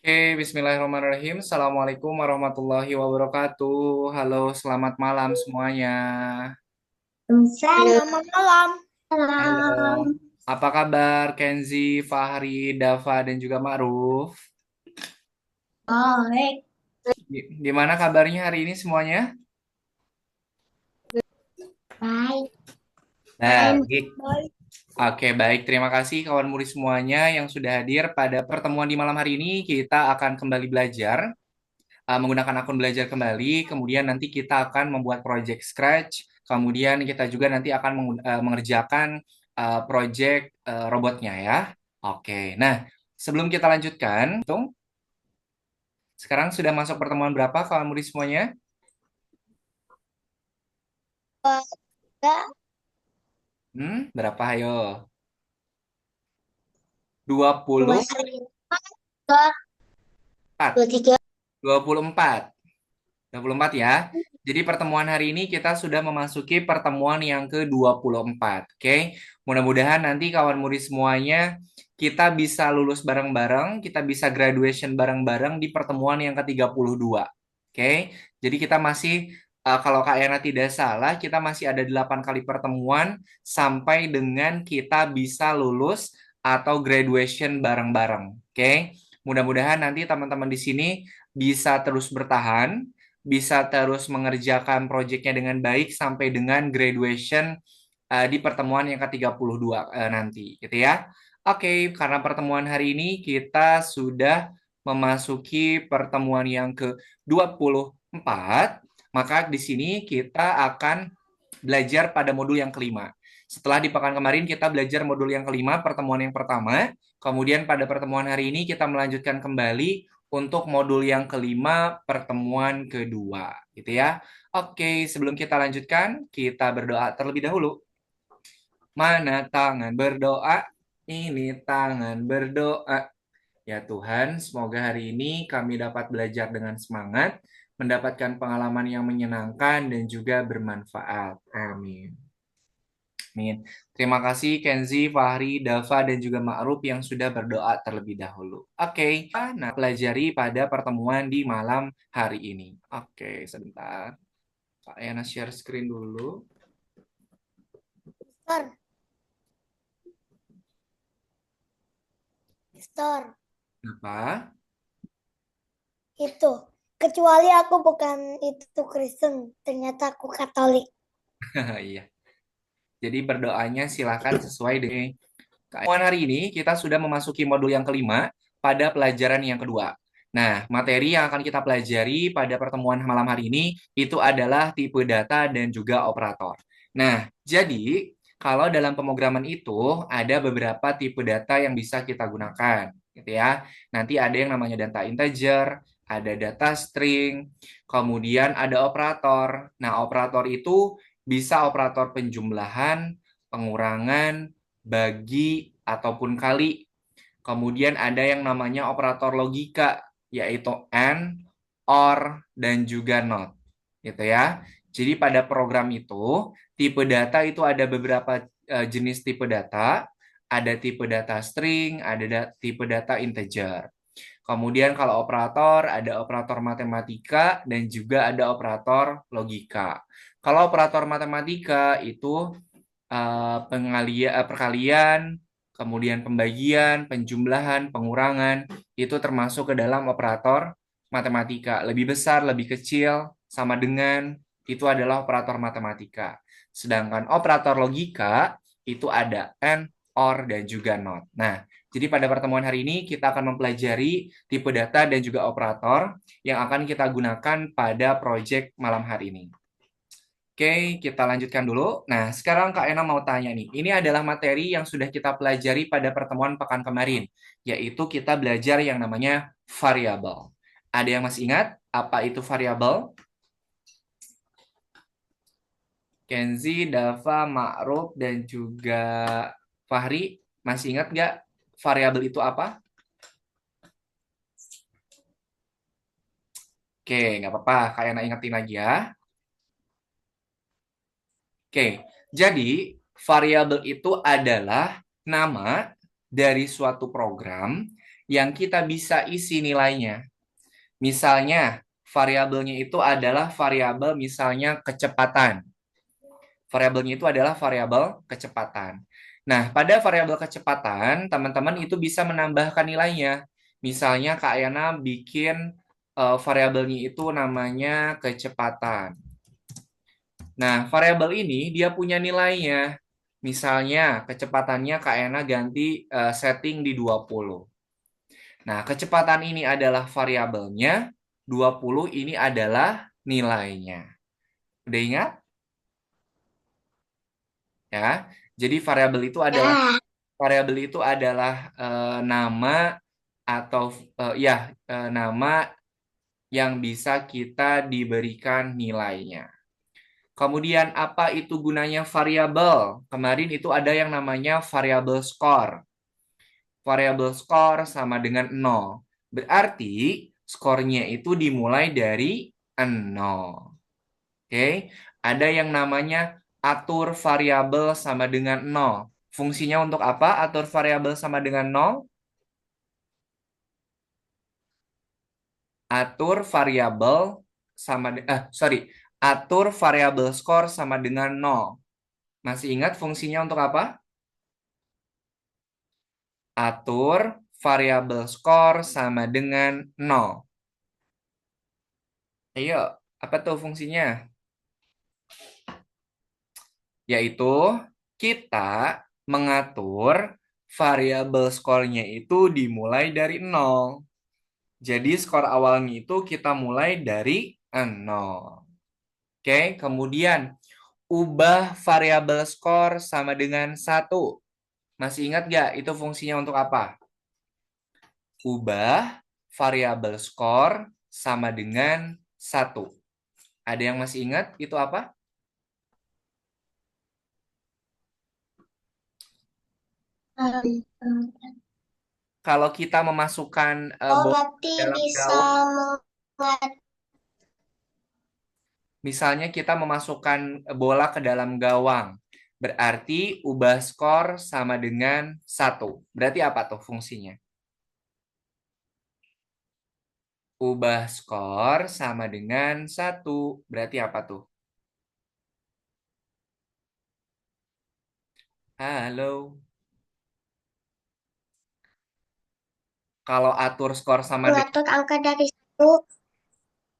Oke, bismillahirrahmanirrahim. Assalamualaikum warahmatullahi wabarakatuh. Halo, selamat malam semuanya. Halo. Selamat malam. Halo, Salam. apa kabar Kenzi, Fahri, Dava, dan juga Ma'ruf? Baik. Gimana kabarnya hari ini semuanya? Baik. Baik. Baik. Oke, baik. Terima kasih kawan murid semuanya yang sudah hadir pada pertemuan di malam hari ini. Kita akan kembali belajar menggunakan akun belajar kembali. Kemudian nanti kita akan membuat project Scratch. Kemudian kita juga nanti akan mengerjakan project robotnya ya. Oke, nah sebelum kita lanjutkan, sekarang sudah masuk pertemuan berapa kawan murid semuanya? Tiga, Berapa? Ayo. 24. 23. 24. 24 ya. Jadi pertemuan hari ini kita sudah memasuki pertemuan yang ke-24. Oke. Mudah-mudahan nanti kawan murid semuanya kita bisa lulus bareng-bareng, kita bisa graduation bareng-bareng di pertemuan yang ke-32. Oke. Jadi kita masih kalau Kak Yana tidak salah, kita masih ada 8 kali pertemuan sampai dengan kita bisa lulus atau graduation bareng-bareng. Oke. Mudah-mudahan nanti teman-teman di sini bisa terus bertahan, bisa terus mengerjakan proyeknya dengan baik sampai dengan graduation di pertemuan yang ke-32 nanti, gitu ya. Oke, karena pertemuan hari ini kita sudah memasuki pertemuan yang ke-24, maka di sini kita akan belajar pada modul yang kelima. Setelah di pekan kemarin kita belajar modul yang kelima, pertemuan yang pertama, kemudian pada pertemuan hari ini kita melanjutkan kembali untuk modul yang kelima, pertemuan kedua, gitu ya. Oke, sebelum kita lanjutkan, kita berdoa terlebih dahulu. Mana tangan berdoa? Ini tangan berdoa. Ya Tuhan, semoga hari ini kami dapat belajar dengan semangat, mendapatkan pengalaman yang menyenangkan dan juga bermanfaat. Amin. Amin. Terima kasih Kenzi, Fahri, Dava, dan juga Ma'ruf yang sudah berdoa terlebih dahulu. Oke, nah pelajari pada pertemuan di malam hari ini. Oke, sebentar. Kak Yana share screen dulu. Mister. Mister. Apa? Itu. Kecuali aku bukan itu Kristen, ternyata aku Katolik. Iya. Jadi berdoanya silakan sesuai dengan pertemuan hari ini kita sudah memasuki modul yang kelima pada pelajaran yang kedua. Nah, materi yang akan kita pelajari pada pertemuan malam hari ini itu adalah tipe data dan juga operator. Nah, jadi kalau dalam pemrograman itu ada beberapa tipe data yang bisa kita gunakan, gitu ya. Nanti ada yang namanya data integer, ada data string, kemudian ada operator. Nah, operator itu bisa operator penjumlahan, pengurangan, bagi, ataupun kali. Kemudian ada yang namanya operator logika, yaitu AND, OR, dan juga NOT. Gitu ya. Jadi pada program itu, tipe data itu ada beberapa jenis tipe data. Ada tipe data string, ada tipe data integer. Kemudian kalau operator, ada operator matematika dan juga ada operator logika. Kalau operator matematika itu perkalian, kemudian pembagian, penjumlahan, pengurangan, itu termasuk ke dalam operator matematika. Lebih besar, lebih kecil, sama dengan, itu adalah operator matematika. Sedangkan operator logika, itu ada AND, OR, dan juga NOT. Nah, jadi pada pertemuan hari ini kita akan mempelajari tipe data dan juga operator yang akan kita gunakan pada proyek malam hari ini. Oke, kita lanjutkan dulu. Nah, sekarang Kak Ena mau tanya nih. Ini adalah materi yang sudah kita pelajari pada pertemuan pekan kemarin, yaitu kita belajar yang namanya variabel. Ada yang masih ingat apa itu variabel? Kenzi, Dava, Ma'ruf, dan juga Fahri, masih ingat nggak variabel itu apa? Oke, nggak apa-apa. Kak Ena ingetin lagi ya. Oke, jadi variabel itu adalah nama dari suatu program yang kita bisa isi nilainya. Misalnya, variabelnya itu adalah variabel misalnya kecepatan. Variabelnya itu adalah variabel kecepatan. Nah, pada variabel kecepatan, teman-teman itu bisa menambahkan nilainya. Misalnya Kak Yana bikin variabelnya itu namanya kecepatan. Nah, variabel ini dia punya nilainya. Misalnya, kecepatannya Kak Yana ganti setting di 20. Nah, kecepatan ini adalah variabelnya, 20 ini adalah nilainya. Udah ingat? Ya. Jadi Ya. variabel itu adalah nama atau nama yang bisa kita diberikan nilainya. Kemudian apa itu gunanya variabel? Kemarin itu ada yang namanya variabel skor. Variabel skor sama dengan 0. Berarti skornya itu dimulai dari 0. Oke, ada yang namanya atur variabel sama dengan 0. Fungsinya untuk apa atur variabel sama dengan 0? Atur variabel atur variabel skor sama dengan 0. Masih ingat fungsinya untuk apa? Atur variabel skor sama dengan 0. Ayo, apa tuh fungsinya? Yaitu kita mengatur variabel skornya itu dimulai dari 0. Jadi skor awalnya itu kita mulai dari 0. Oke, kemudian ubah variabel skor sama dengan 1. Masih ingat nggak itu fungsinya untuk apa? Ubah variabel skor sama dengan 1. Ada yang masih ingat itu apa? Kalau kita memasukkan Oh, bola berarti dalam bisa gawang, mengat misalnya kita memasukkan bola ke dalam gawang, berarti ubah skor sama dengan 1. Berarti apa tuh fungsinya? Ubah skor sama dengan 1. Berarti apa tuh? Halo. Kalau atur skor sama dengan mengatur angka dari satu,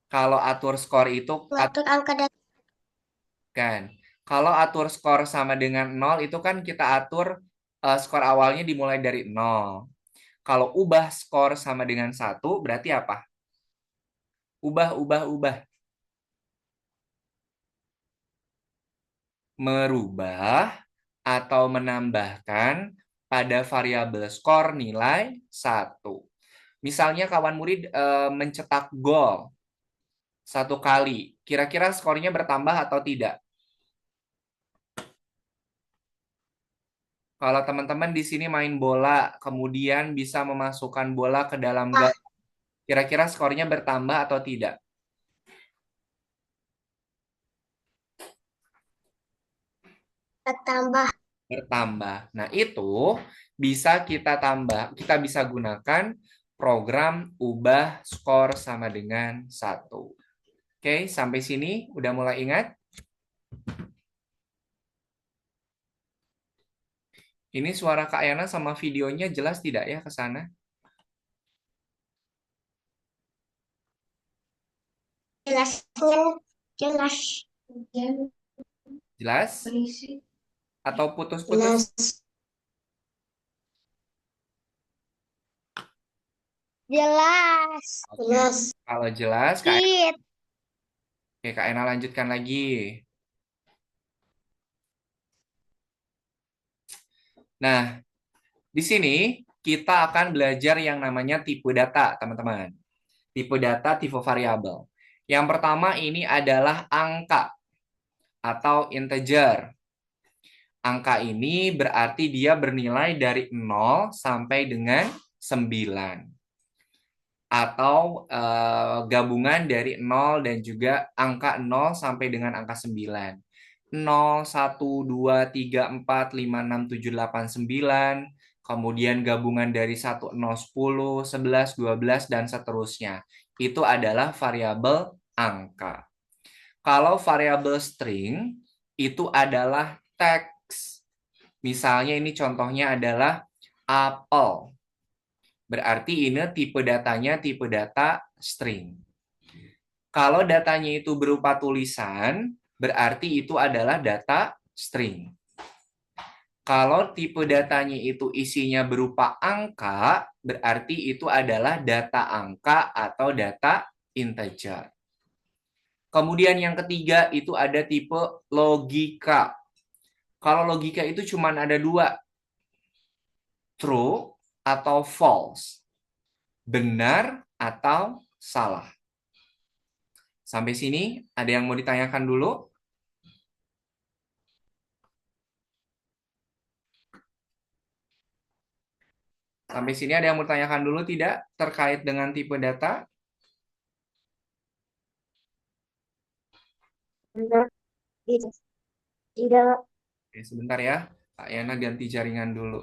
kalau atur skor itu mengatur angka dari kan. Kalau atur skor sama dengan 0 itu kan kita atur skor awalnya dimulai dari 0. Kalau ubah skor sama dengan 1 berarti apa? Ubah, ubah, ubah. Merubah atau menambahkan pada variabel skor nilai 1. Misalnya kawan murid mencetak gol 1 kali. Kira-kira skornya bertambah atau tidak? Kalau teman-teman di sini main bola, kemudian bisa memasukkan bola ke dalam gawang, kira-kira skornya bertambah atau tidak? tambah. Bertambah. Nah, itu bisa kita tambah, kita bisa gunakan program ubah skor sama dengan 1. Oke, sampai sini udah mulai ingat? Ini suara Kak Yana sama videonya jelas tidak ya ke sana? Jelasnya jelas. Jelas? Atau putus-putus? Jelas. Jelas. Oke. Jelas. Kalau jelas, Dit. Kak Yana lanjutkan lagi. Nah, di sini kita akan belajar yang namanya tipe data, teman-teman. Tipe data, tipe variabel. Yang pertama ini adalah angka atau integer. Angka ini berarti dia bernilai dari 0 sampai dengan 9. Atau gabungan dari 0 dan juga angka 0 sampai dengan angka 9. 0, 1, 2, 3, 4, 5, 6, 7, 8, 9. kemudian gabungan dari 1, 0, 10, 11, 12, dan seterusnya. Itu adalah variabel angka. Kalau variabel string, itu adalah teks. Misalnya ini contohnya adalah apel. Berarti ini tipe datanya tipe data string. Kalau datanya itu berupa tulisan, berarti itu adalah data string. Kalau tipe datanya itu isinya berupa angka, berarti itu adalah data angka atau data integer. Kemudian yang ketiga itu ada tipe logika. Kalau logika itu cuma ada dua, true atau false, benar atau salah. Sampai sini ada yang mau ditanyakan dulu? Sampai sini ada yang mau ditanyakan dulu tidak terkait dengan tipe data? Tidak. Tidak. Oke, sebentar ya. Kak Yana ganti jaringan dulu.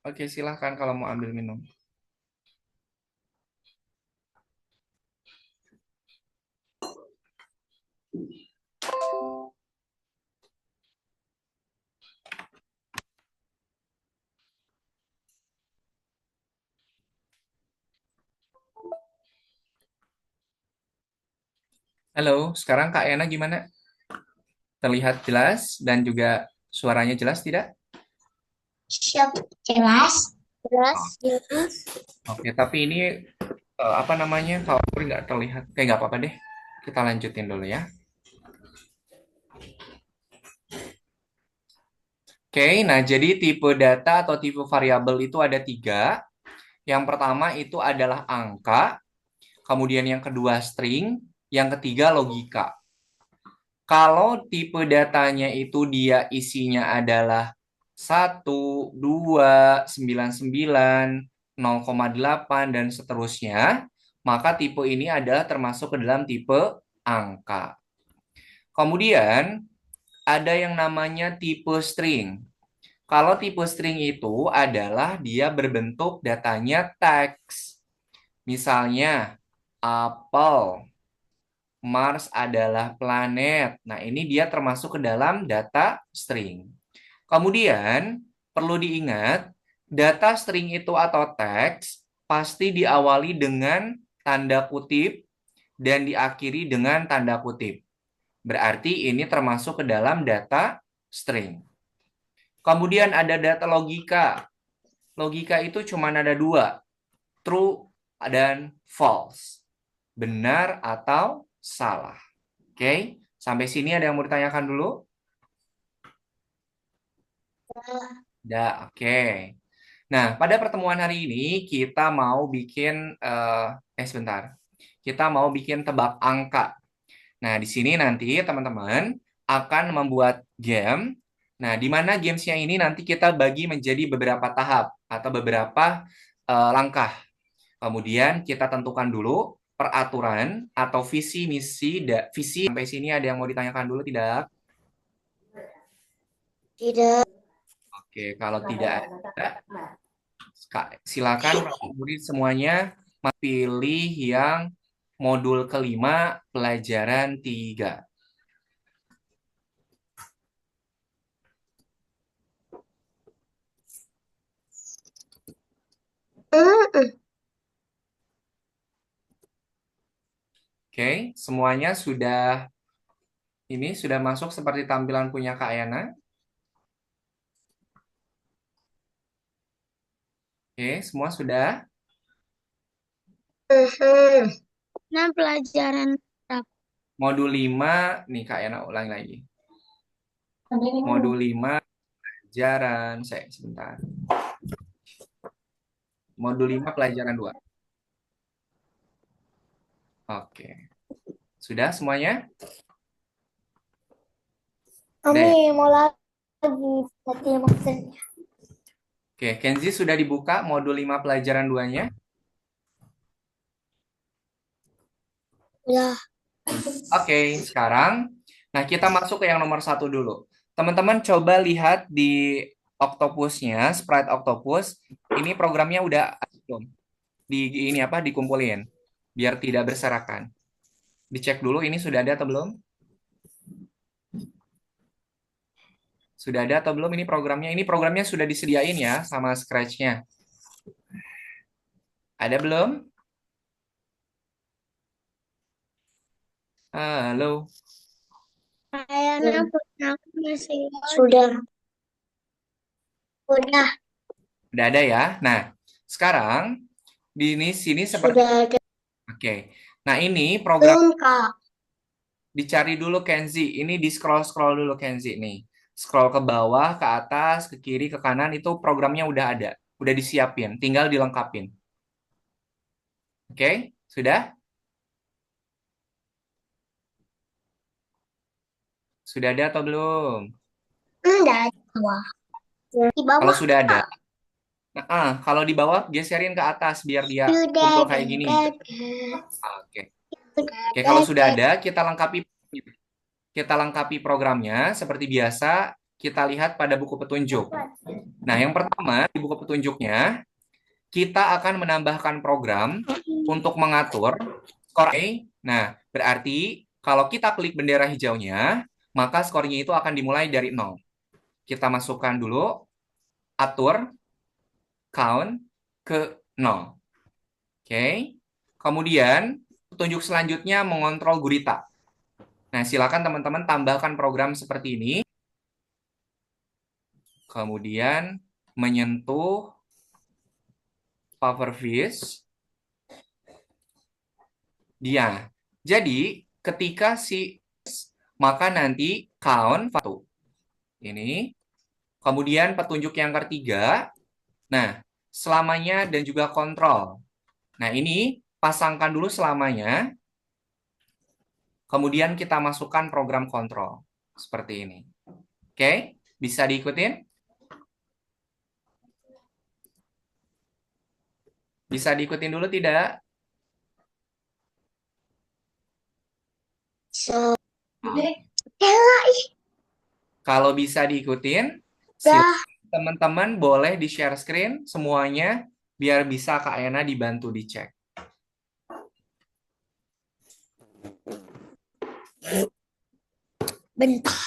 Oke, silahkan kalau mau ambil minum. Halo, sekarang Kak Yana gimana? Terlihat jelas dan juga suaranya jelas tidak? Siap. Jelas. Jelas. Jelas. Oke, tapi ini apa namanya? Kalau nggak terlihat, kayak nggak apa-apa deh. Kita lanjutin dulu ya. Oke, nah jadi tipe data atau tipe variabel itu ada tiga. Yang pertama itu adalah angka, kemudian yang kedua string, yang ketiga logika. Kalau tipe datanya itu dia isinya adalah 1, 2, 99, 0,8, dan seterusnya, maka tipe ini adalah termasuk ke dalam tipe angka. Kemudian, ada yang namanya tipe string. Kalau tipe string itu adalah dia berbentuk datanya teks. Misalnya, apel, Mars adalah planet. Nah, ini dia termasuk ke dalam data string. Kemudian, perlu diingat, data string itu atau teks pasti diawali dengan tanda kutip dan diakhiri dengan tanda kutip. Berarti ini termasuk ke dalam data string. Kemudian ada data logika. Logika itu cuma ada dua, true dan false. Benar atau salah. Oke, sampai sini ada yang mau ditanyakan dulu? Ya, oke. Nah, pada pertemuan hari ini kita mau bikin, sebentar. Kita mau bikin tebak angka. Nah, di sini nanti teman-teman akan membuat game. Nah, di mana gamesnya ini nanti kita bagi menjadi beberapa tahap atau beberapa langkah. Kemudian kita tentukan dulu peraturan atau visi misi visi. Sampai sini ada yang mau ditanyakan dulu tidak? Tidak. Oke, kalau tidak ada, silakan murid semuanya pilih yang modul kelima pelajaran 3. Oke, semuanya sudah masuk seperti tampilan punya Kak Yana. Oke, semua sudah. Nah, pelajaran berapa? Modul 5, nih Kak Yana ulang lagi. Modul 5 pelajaran, sebentar. Modul 5 pelajaran 2. Oke. Sudah semuanya? Kami mau lagi berarti maksudnya. Oke, Kenzi sudah dibuka modul 5 pelajaran 2-nya? Udah. Oke, sekarang, nah kita masuk ke yang nomor satu dulu. Teman-teman coba lihat di Octopusnya, Sprite Octopus. Ini programnya udah ada belum? Di ini apa? Dikumpulin, biar tidak berserakan. Dicek dulu ini sudah ada atau belum? Sudah ada atau belum ini programnya? Ini programnya sudah disediain ya sama Scratch-nya. Ada belum? Halo. Kayaknya punya aku masih Sudah. udah. Udah ada ya. Nah, sekarang di sini seperti Sudah ada. oke. Nah, ini program Belum, Kak. dicari dulu Kenzi. Ini di scroll-scroll dulu Kenzi nih. Scroll ke bawah, ke atas, ke kiri, ke kanan itu programnya udah ada. Udah disiapin, tinggal dilengkapin. Oke? Sudah? Sudah ada atau belum? Enggak di bawah. Di Kalau bawah, sudah ada, Kak. kalau di bawah geserin ke atas biar dia Sudah kumpul ada. kayak gini. Sudah Oke. Oke, kalau sudah ada. ada, kita lengkapi programnya seperti biasa. Kita lihat pada buku petunjuk. Nah, yang pertama di buku petunjuknya kita akan menambahkan program untuk mengatur skor A. Nah, berarti kalau kita klik bendera hijaunya, maka skornya itu akan dimulai dari 0. Kita masukkan dulu atur count ke 0. Oke. Kemudian petunjuk selanjutnya mengontrol gurita. Nah, silakan teman-teman tambahkan program seperti ini. Kemudian menyentuh pufferfish. Dia. Jadi, ketika maka nanti count satu. Ini. Kemudian petunjuk yang ketiga. Nah, selamanya dan juga kontrol. Nah, ini pasangkan dulu selamanya. Kemudian kita masukkan program kontrol. Seperti ini. Oke, bisa diikutin? Bisa diikutin dulu tidak? So, Kalau bisa diikutin, Dah. silakan teman-teman boleh di-share screen semuanya biar bisa Kak Ayana dibantu dicek. Bentar.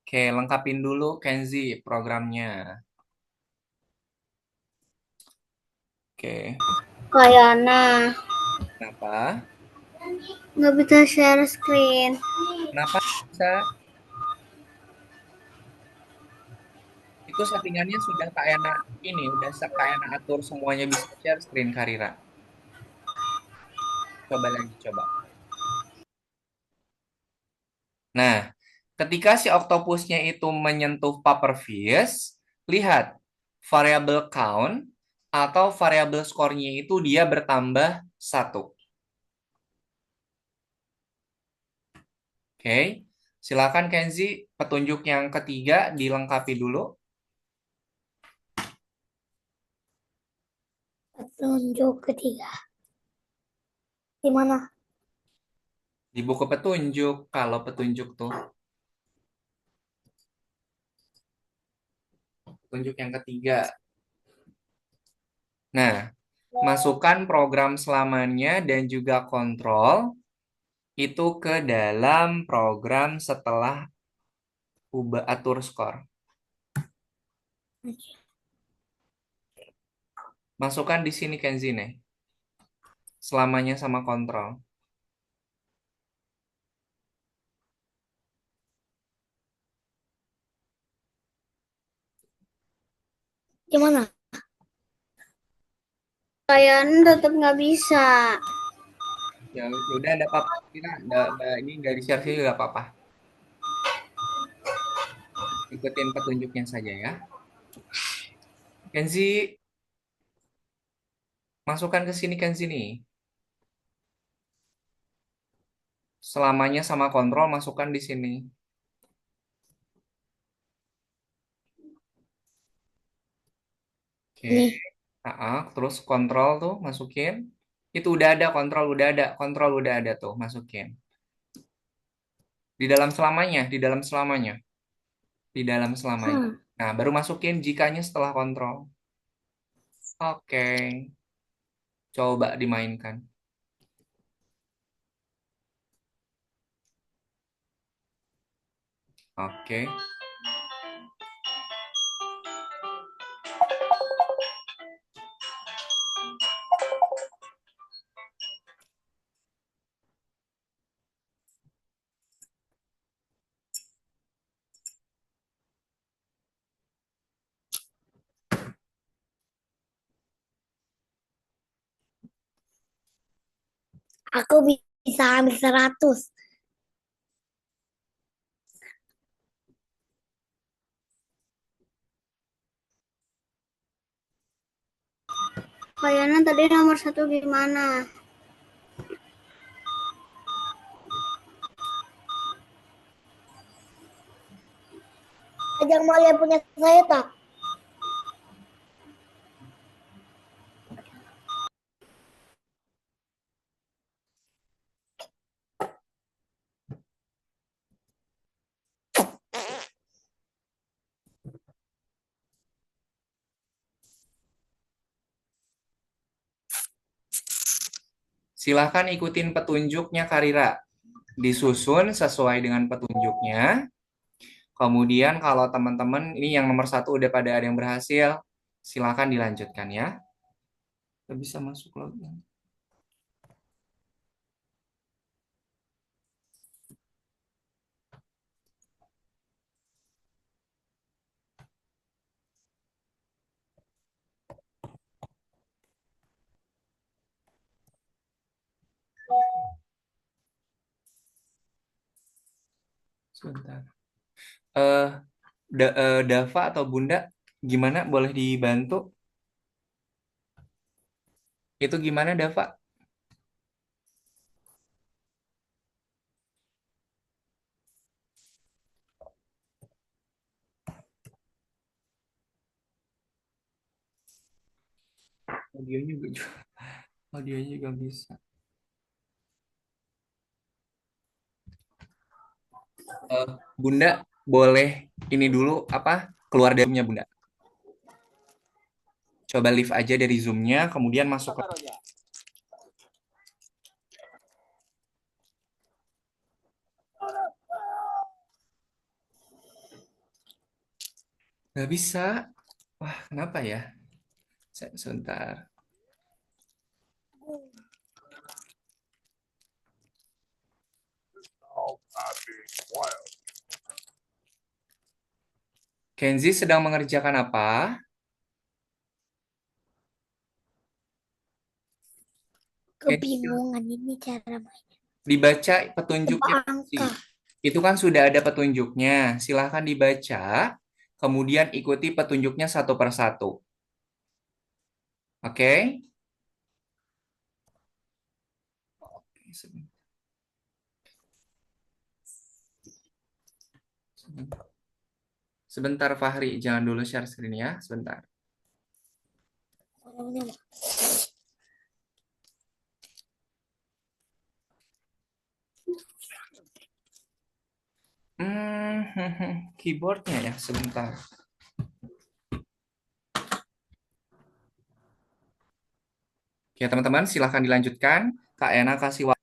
Oke, lengkapin dulu Kenzi programnya. Oke, Kayaknya kenapa? nggak bisa share screen. Kenapa bisa? Itu settingannya sudah Kak Ayana ini, udah Kak Ayana atur semuanya bisa share screen Karira. Coba lagi, coba. Nah, ketika si oktopusnya itu menyentuh pufferfish, lihat variabel count atau variabel skornya itu dia bertambah 1. Oke, silakan Kenzi, petunjuk yang ketiga dilengkapi dulu. Petunjuk ketiga. Di mana? Di buku petunjuk, kalau petunjuk tuh, petunjuk yang ketiga. Nah, masukkan program selamanya dan juga kontrol itu ke dalam program setelah ubah atur skor. Masukkan di sini Kenzi nih. Selamanya sama kontrol. Di mana? Kayaknya tetap nggak bisa. Ya udah ada apa-apa. Kita ini nggak di-share sih nggak apa-apa. Ikutin petunjuknya saja ya. Kenzi, Masukkan ke sini kan sini. Selamanya sama kontrol masukkan di sini. Oke. Nih. Terus kontrol tuh masukin. Itu kontrol udah ada tuh masukin. Di dalam selamanya, di dalam selamanya, di dalam selamanya. Hmm. Nah, baru masukin jikanya setelah kontrol. Oke, coba dimainkan. Oke. Aku bisa ambil 100. Kayaknya tadi nomor 1 gimana? Ajang mau lihat punya saya tak? Silahkan ikutin petunjuknya, Karira. Disusun sesuai dengan petunjuknya. Kemudian kalau teman-teman ini yang nomor 1 udah pada ada yang berhasil, silahkan dilanjutkan ya. Nggak bisa masuk lagi. Sebentar. Eh, Dava atau Bunda, gimana? Boleh dibantu? Itu gimana, Dava? Audionya juga, audionya juga bisa. Bunda, boleh ini dulu apa? Keluar dari Zoom-nya, Bunda. Coba live aja dari Zoom-nya, kemudian masuk ke... Nggak bisa. Wah, kenapa ya? Sebentar. Kenzi sedang mengerjakan apa? Kenzi, Kebingungan ini cara main. dibaca Tebak petunjuknya. angka. Itu kan sudah ada petunjuknya. Silahkan dibaca, kemudian ikuti petunjuknya satu per satu. Oke? Oke, sebentar, Fahri, jangan dulu share screen ya, sebentar. Orangnya Keyboardnya ya, sebentar. Oke, teman-teman, silahkan dilanjutkan. Kak Ena kasih waktu.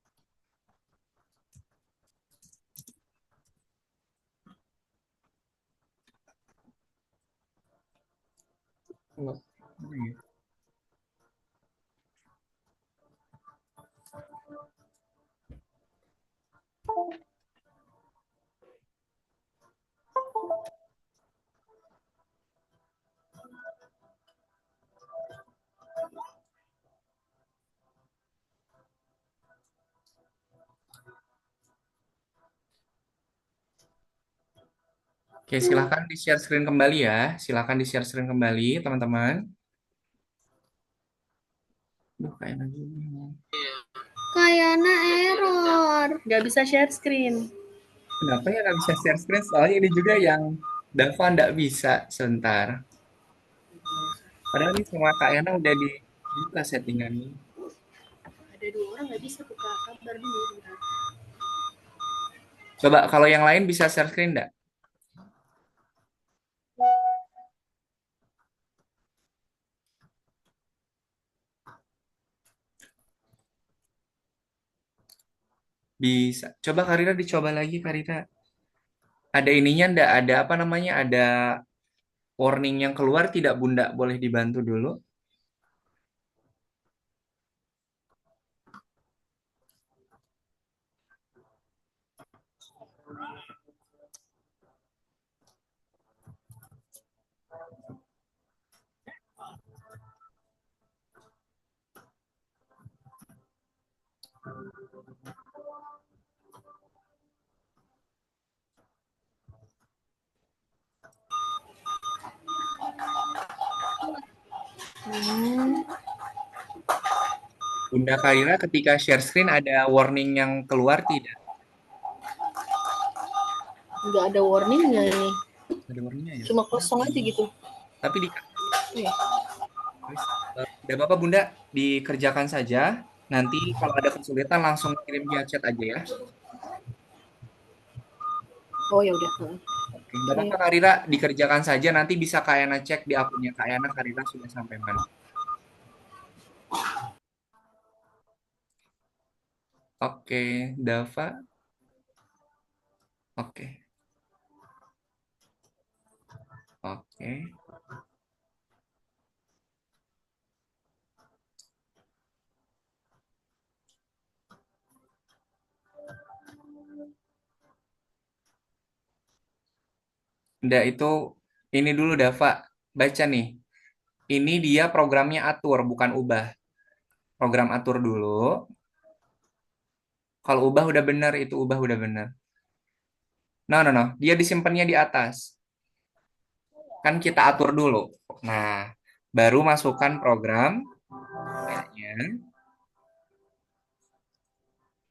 Oke, silahkan di-share screen kembali ya. Silahkan di-share screen kembali, teman-teman. Duh, kayak lagi bingung. Kayaknya error. Nggak bisa share screen. Kenapa ya nggak bisa share screen? Soalnya ini juga yang Dava nggak bisa. Sebentar. Padahal ini semua Kak Yana udah dibuka settingannya. Ada 2 orang nggak bisa buka kabar dulu. Bentar. Coba kalau yang lain bisa share screen nggak? Bisa. Coba Karina dicoba lagi Karina. Ada ininya ndak? Ada apa namanya? Ada warning yang keluar tidak Bunda? Boleh dibantu dulu. Bunda Karina ketika share screen ada warning yang keluar tidak? Nggak ada warningnya nih. Ada warningnya ya? Cuma kosong aja gitu. Tapi di Iya. Udah Bapak Bunda dikerjakan saja. Nanti kalau ada kesulitan langsung kirim via chat aja ya. Oh ya udah. Oke, nggak apa-apa Kak Rira, dikerjakan saja. Nanti bisa Kak Yana cek di akunnya Kak Yana, Kak Rira sudah sampai mana. Oke, Dava. Oke, oke. Udah itu, ini dulu Dava. Baca nih. Ini dia programnya atur, bukan ubah. Program atur dulu. Kalau ubah udah benar, itu ubah udah benar. No, no, no. Dia disimpannya di atas. Kan kita atur dulu. Nah, baru masukkan program. Kayaknya.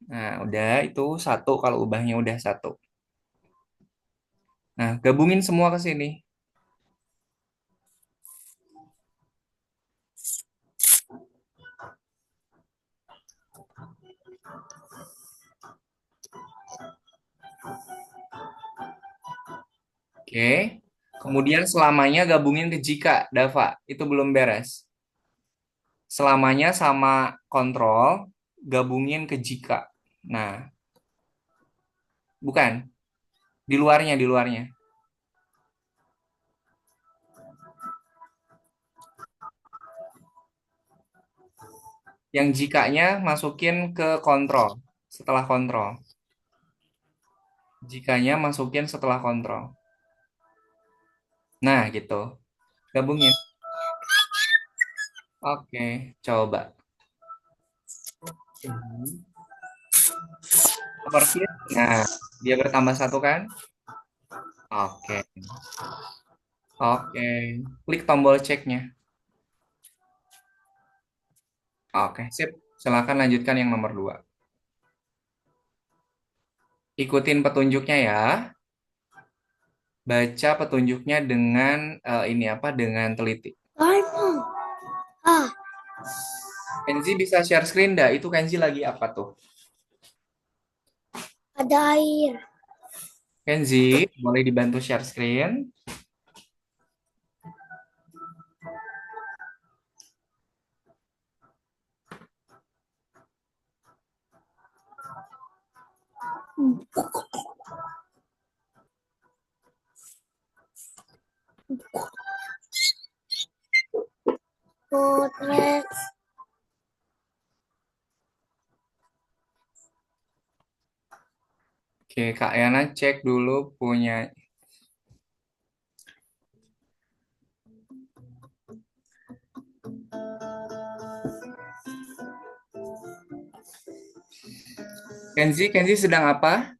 Nah, udah itu satu kalau ubahnya udah satu. Nah, gabungin semua ke sini. Oke. Kemudian selamanya gabungin ke jika, Dava. Itu belum beres. Selamanya sama kontrol, gabungin ke jika. Nah, bukan. Di luarnya, di luarnya. Yang jikanya masukin ke kontrol. Setelah kontrol. Jikanya masukin setelah kontrol. Nah, gitu. Gabungin. Oke, coba. Seperti nah, dia bertambah satu kan? Oke, oke. Klik tombol ceknya. Oke, sip. Silakan lanjutkan yang nomor 2. Ikutin petunjuknya ya. Baca petunjuknya dengan ini apa? Dengan teliti. Ah, Kenzi bisa share screen dah? Itu Kenzi lagi apa tuh? ada air. Kenzi, boleh dibantu share screen? Potret. Oke, Kak Yana cek dulu punya. Kenzi sedang apa?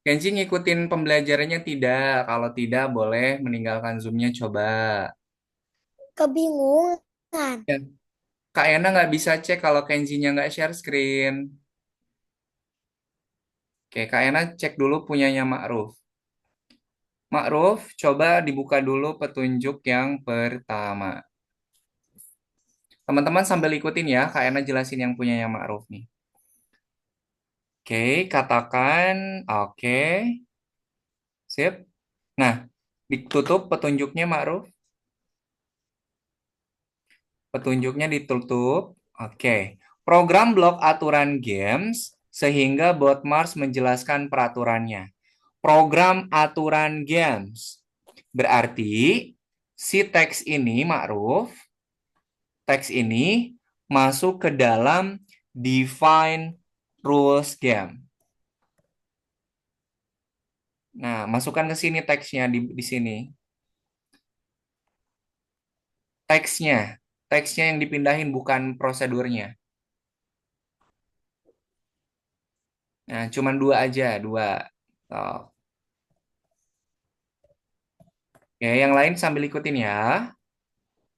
Kenzi ngikutin pembelajarannya tidak? Kalau tidak, boleh meninggalkan Zoom-nya coba. kebingungan. Ya, Kak Ena nggak bisa cek kalau Kenzi-nya nggak share screen. Oke, Kak Ena cek dulu punyanya Ma'ruf. Ma'ruf, coba dibuka dulu petunjuk yang pertama. Teman-teman sambil ikutin ya, Kak Ena jelasin yang punyanya Ma'ruf nih. Oke, katakan, oke, sip. Nah, ditutup petunjuknya Ma'ruf. Petunjuknya ditutup. Oke. Program blok aturan games sehingga Botmars menjelaskan peraturannya. Program aturan games. Berarti si teks ini masuk ke dalam define rules game. Nah, masukkan ke sini teksnya di sini. Teksnya, teksnya yang dipindahin bukan prosedurnya. Nah, cuman dua aja, dua. Oh. Oke, yang lain sambil ikutin ya.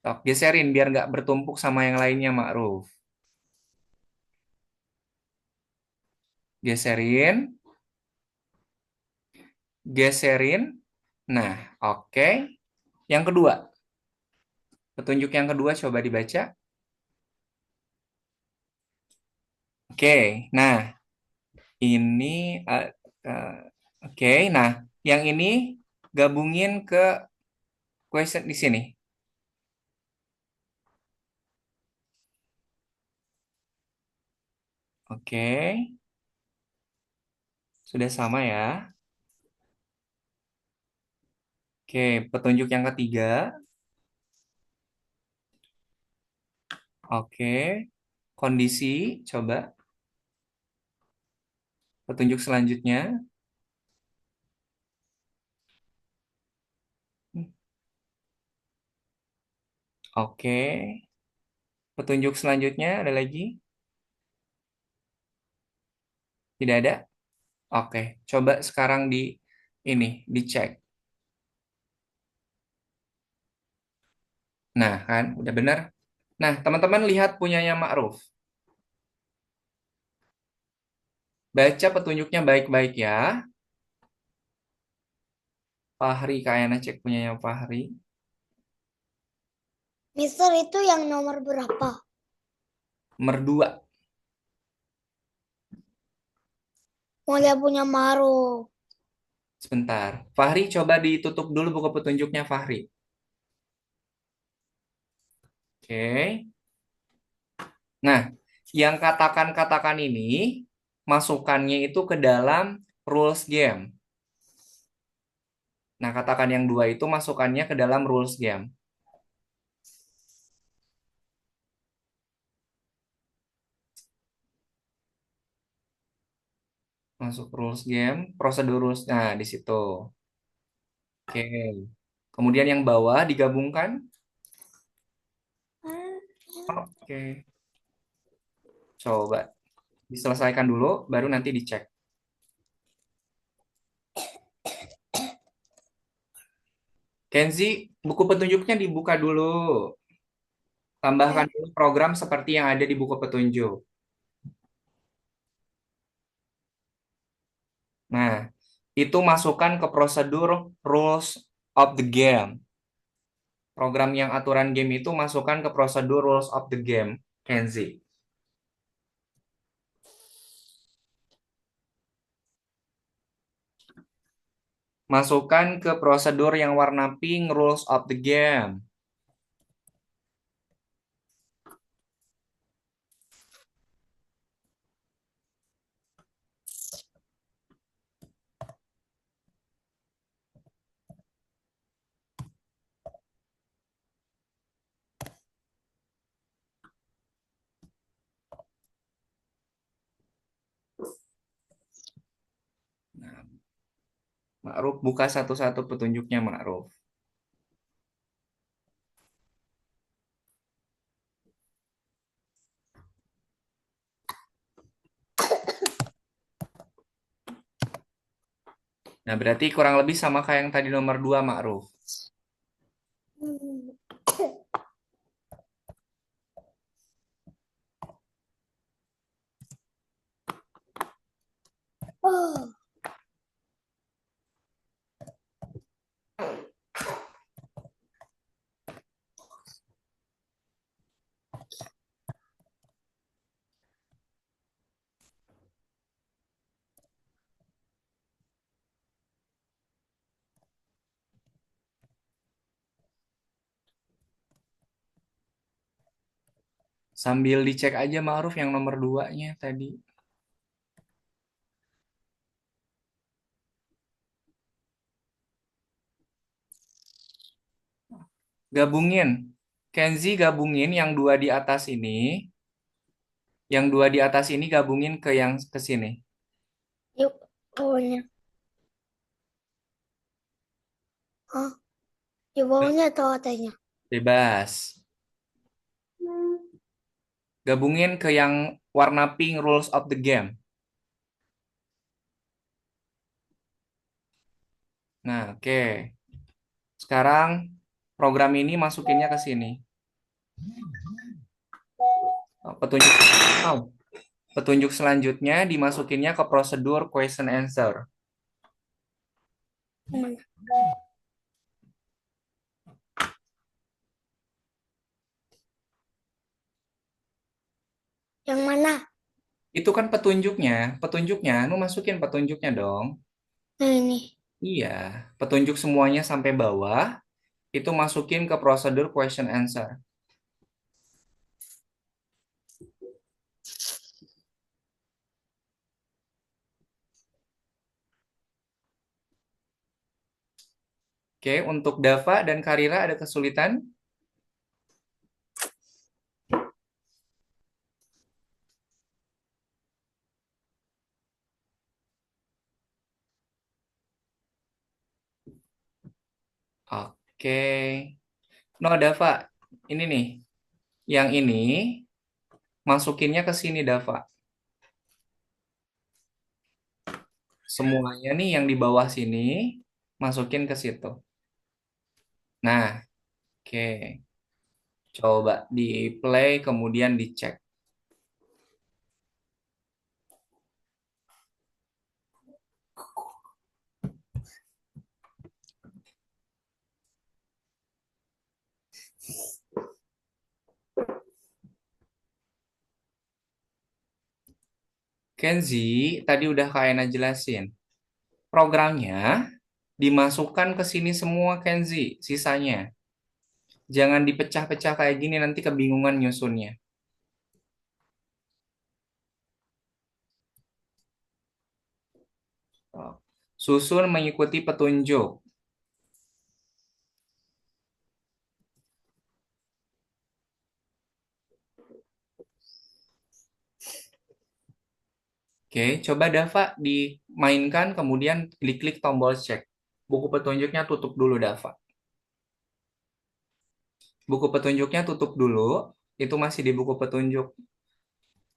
Tok, geserin biar nggak bertumpuk sama yang lainnya, Ma'ruf. Geserin, geserin. Nah, oke. Yang kedua, petunjuk yang kedua coba dibaca. Oke, nah ini, eh, oke, nah yang ini gabungin ke question di sini. Oke, sudah sama ya. Oke, petunjuk yang ketiga. Oke, kondisi, coba. Petunjuk selanjutnya. Oke, petunjuk selanjutnya ada lagi? Tidak ada? Oke, coba sekarang ini dicek. Nah, kan udah benar. Nah, teman-teman lihat punyanya Ma'ruf. Baca petunjuknya baik-baik ya. Fahri kayaknya cek punyanya Fahri. Mister itu yang nomor berapa? Nomor 2. Mau lihat punya Maru. Sebentar. Fahri coba ditutup dulu buku petunjuknya Fahri. Oke. Nah, yang katakan-katakan ini masukannya itu ke dalam rules game. Nah, katakan yang dua itu masukannya ke dalam rules game. Masuk rules game, prosedur rules. Nah, di situ. Oke. Kemudian yang bawah digabungkan. Oke. Coba diselesaikan dulu, baru nanti dicek. Kenzi, buku petunjuknya dibuka dulu. Tambahkan dulu program seperti yang ada di buku petunjuk. Nah, itu masukkan ke prosedur rules of the game. Program yang aturan game itu masukkan ke prosedur rules of the game, Kenzi. Masukkan ke prosedur yang warna pink rules of the game. Nah, Ma'ruf buka satu-satu petunjuknya, Ma'ruf. Nah, berarti kurang lebih sama kayak yang tadi nomor 2, Ma'ruf. Sambil dicek aja Ma'ruf yang nomor 2-nya tadi. Gabungin. Kenzi gabungin yang 2 di atas ini. Yang 2 di atas ini gabungin ke yang ke sini. Yuk, bawahnya. Hah? Di bawahnya atau atasnya? Bebas. Gabungin ke yang warna pink rules of the game. Nah, oke. Sekarang program ini masukinnya ke sini. Oh, petunjuk selanjutnya dimasukinnya ke prosedur question answer. Mana? Yang mana? Itu kan petunjuknya. Petunjuknya, lu masukin petunjuknya dong. Nah, ini. Iya, petunjuk semuanya sampai bawah, itu masukin ke prosedur question answer. Oke, untuk Dava dan Karira ada kesulitan? Oke. No, Dava, ini nih. Yang ini masukinnya ke sini, Dava. Semuanya nih yang di bawah sini masukin ke situ. Nah, oke. Coba di play kemudian dicek. Kenzi, tadi udah Kak Ena jelasin. Programnya dimasukkan ke sini semua, Kenzi, sisanya. Jangan dipecah-pecah kayak gini, nanti kebingungan nyusunnya. Oh. Susun mengikuti petunjuk. Oke, coba Dava dimainkan, kemudian klik-klik tombol cek. Buku petunjuknya tutup dulu, Dava. Buku petunjuknya tutup dulu, itu masih di buku petunjuk.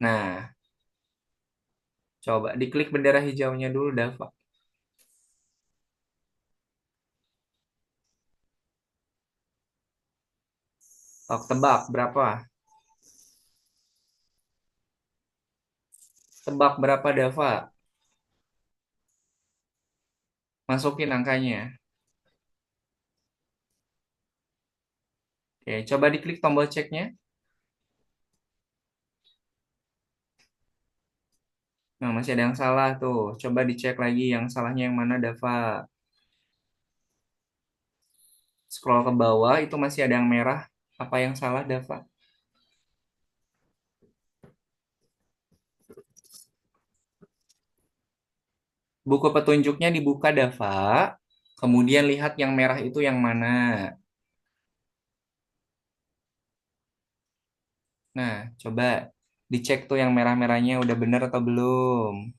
Nah, coba diklik bendera hijaunya dulu, Dava. Oh, tebak berapa? Tebak berapa, Dava? Masukin angkanya. Oke, coba diklik tombol ceknya. Nah, masih ada yang salah tuh. Coba dicek lagi yang salahnya yang mana, Dava. Scroll ke bawah, itu masih ada yang merah. Apa yang salah, Dava? Buku petunjuknya dibuka, Dava. Kemudian lihat yang merah itu yang mana. Nah, coba dicek tuh yang merah-merahnya udah bener atau belum.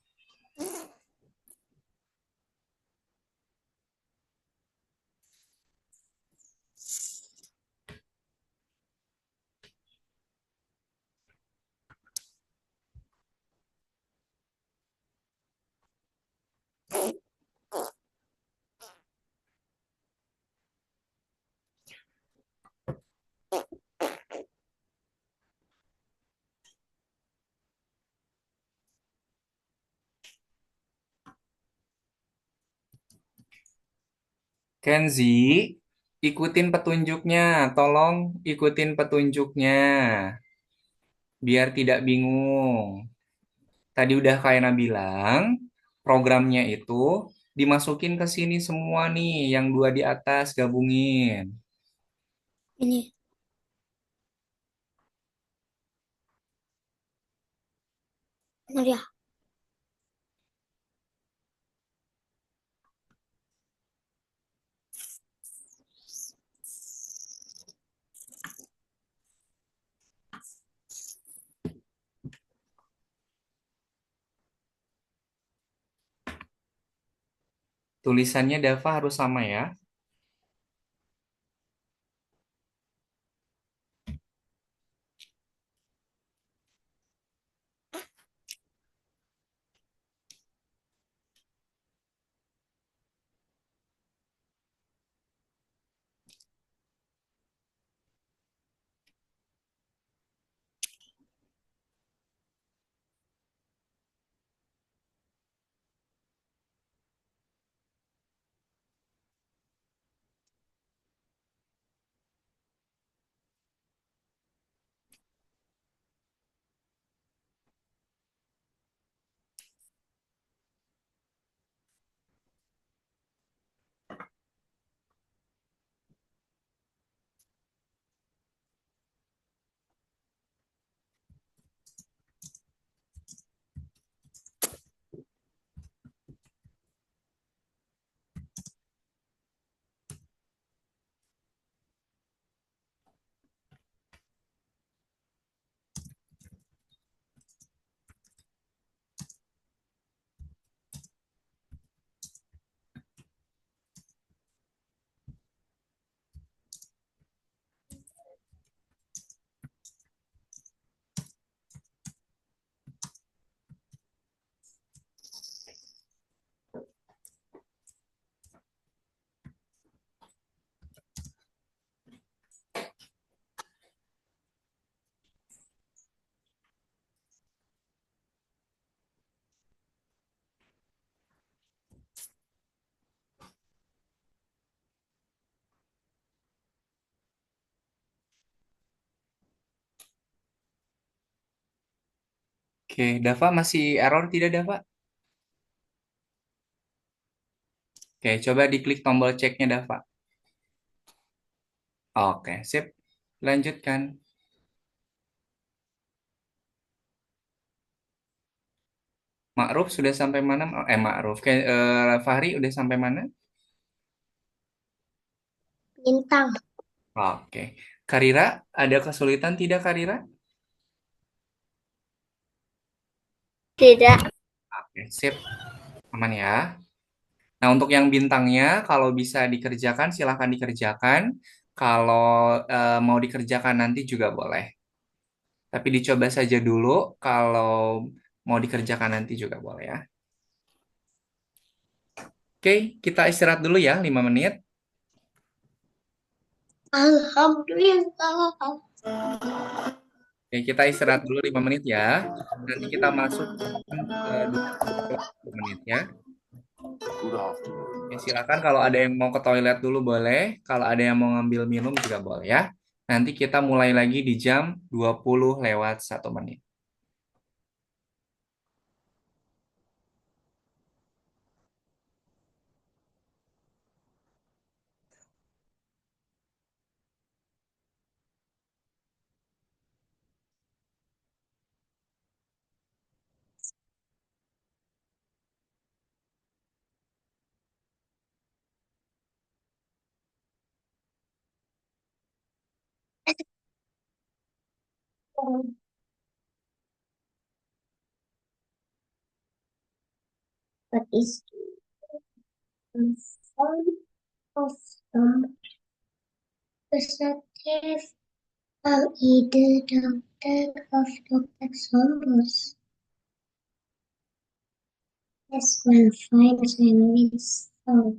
Kenzi, ikutin petunjuknya. Tolong ikutin petunjuknya. Biar tidak bingung. Tadi udah Kaina bilang, programnya itu dimasukin ke sini semua nih, yang 2 di atas gabungin. Ini. Bener ya? Tulisannya Dava harus sama ya. Oke, Dava masih error tidak Dava? Oke, coba diklik tombol ceknya Dava. Oke, sip. Lanjutkan. Ma'ruf sudah sampai mana? Ma'ruf. Fahri udah sampai mana? Bintang. Oke. Karira, ada kesulitan tidak Karira? Tidak. Oke, sip. Aman ya. Nah, untuk yang bintangnya, kalau bisa dikerjakan, silahkan dikerjakan. Kalau mau dikerjakan nanti juga boleh. Tapi dicoba saja dulu. Kalau mau dikerjakan nanti juga boleh ya. Oke, kita istirahat dulu ya, 5 menit. Alhamdulillah. Oke, kita istirahat dulu 5 menit ya. Nanti kita masuk ke 20 menit ya. Ya, silakan kalau ada yang mau ke toilet dulu boleh. Kalau ada yang mau ngambil minum juga boleh ya. Nanti kita mulai lagi di jam 20 lewat 1 menit. What is the form of the perspective of either doctor of Dr. Sombos? Yes, one finds and wins so.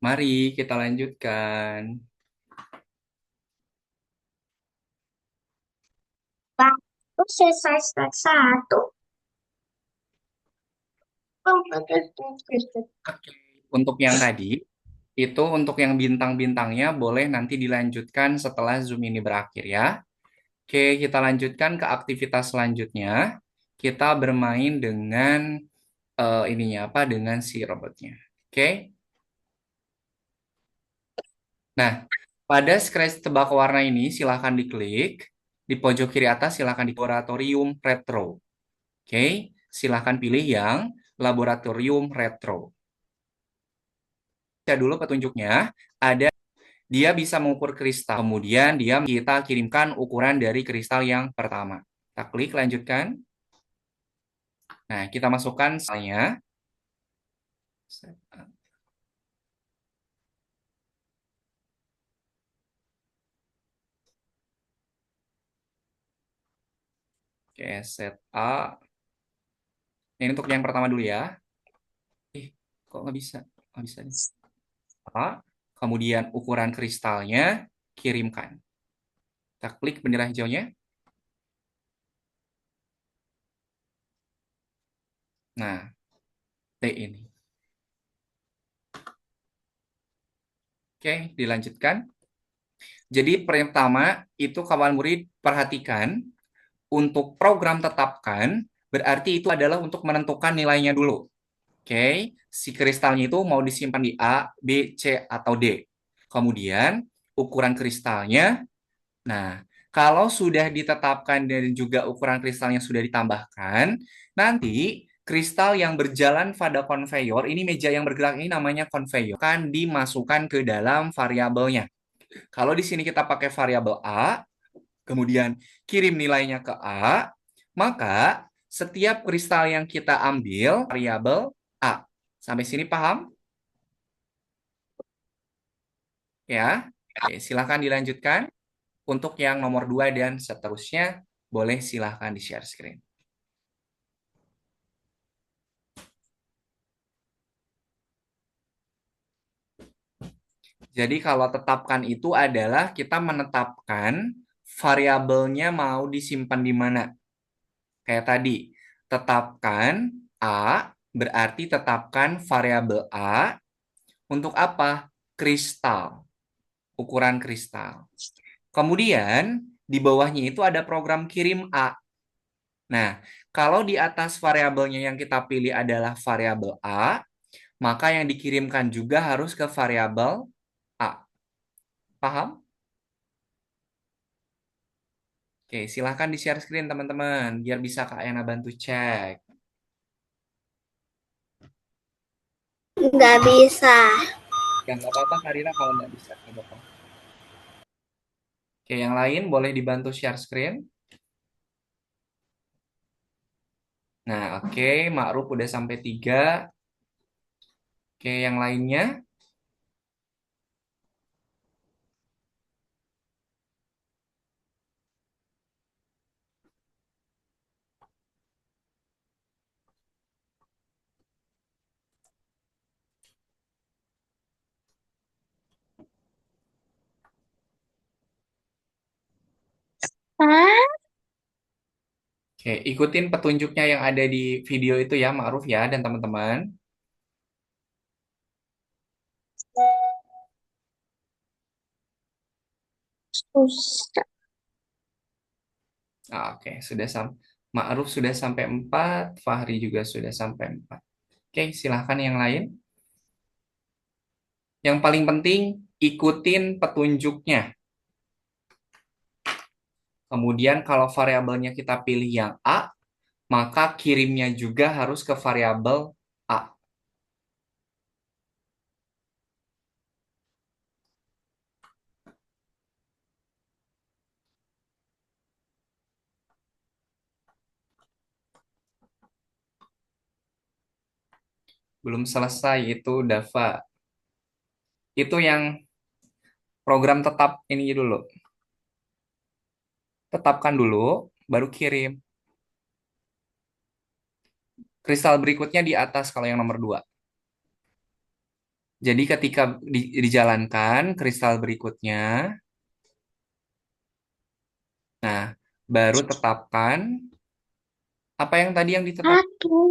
Mari kita lanjutkan. Pak, itu selesai step 1. Oke. Untuk yang tadi, itu untuk yang bintang-bintangnya boleh nanti dilanjutkan setelah Zoom ini berakhir ya. Oke, kita lanjutkan ke aktivitas selanjutnya. Kita bermain dengan ininya apa? Dengan si robotnya. Oke. Nah, pada scratch tebak warna ini silahkan diklik. Di pojok kiri atas silahkan di laboratorium retro. Oke, silahkan pilih yang laboratorium retro. Baca dulu petunjuknya. Ada dia bisa mengukur kristal. Kemudian kita kirimkan ukuran dari kristal yang pertama. Kita klik lanjutkan. Nah, kita masukkan salnya. Oke, set A. Ini untuk yang pertama dulu ya. Kok nggak bisa? Nggak bisa nih. A. Kemudian ukuran kristalnya kirimkan. Kita klik bendera hijaunya. Nah, T ini. Oke, dilanjutkan. Jadi pertama itu kawan murid perhatikan untuk program tetapkan berarti itu adalah untuk menentukan nilainya dulu. Oke, si kristalnya itu mau disimpan di A, B, C, atau D. Kemudian ukuran kristalnya. Nah, kalau sudah ditetapkan dan juga ukuran kristalnya sudah ditambahkan, nanti kristal yang berjalan pada konveyor, ini meja yang bergerak ini namanya konveyor, akan dimasukkan ke dalam variabelnya. Kalau di sini kita pakai variabel A, kemudian kirim nilainya ke A, maka setiap kristal yang kita ambil variabel A. Sampai sini paham? Ya. Oke, silahkan dilanjutkan. Untuk yang nomor 2 dan seterusnya, boleh silahkan di-share screen. Jadi kalau tetapkan itu adalah kita menetapkan variabelnya mau disimpan di mana. Kayak tadi, tetapkan A, berarti tetapkan variabel A untuk apa? Kristal, ukuran kristal. Kemudian, di bawahnya itu ada program kirim A. Nah, kalau di atas variabelnya yang kita pilih adalah variabel A, maka yang dikirimkan juga harus ke variabel A. Paham? Oke, silahkan di-share screen teman-teman, biar bisa Kak Yana bantu cek. Nggak bisa. Ya, nggak apa-apa Karina kalau nggak bisa. Nggak apa-apa. Oke, yang lain boleh dibantu share screen. Nah, oke, Ma'ruf udah sampai 3. Oke, yang lainnya. Pak, Oke, ikutin petunjuknya yang ada di video itu ya, Ma'ruf ya, dan teman-teman. susah. Oke, Ma'ruf sudah sampai 4, Fahri juga sudah sampai 4. Oke, silahkan yang lain. Yang paling penting, ikutin petunjuknya. Kemudian kalau variabelnya kita pilih yang A, maka kirimnya juga harus ke variabel A. Belum selesai itu Dava. Itu yang program tetap ini dulu. Tetapkan dulu, baru kirim. Kristal berikutnya di atas kalau yang nomor 2. Jadi ketika dijalankan kristal berikutnya, nah baru tetapkan apa yang tadi yang ditetap. Satu.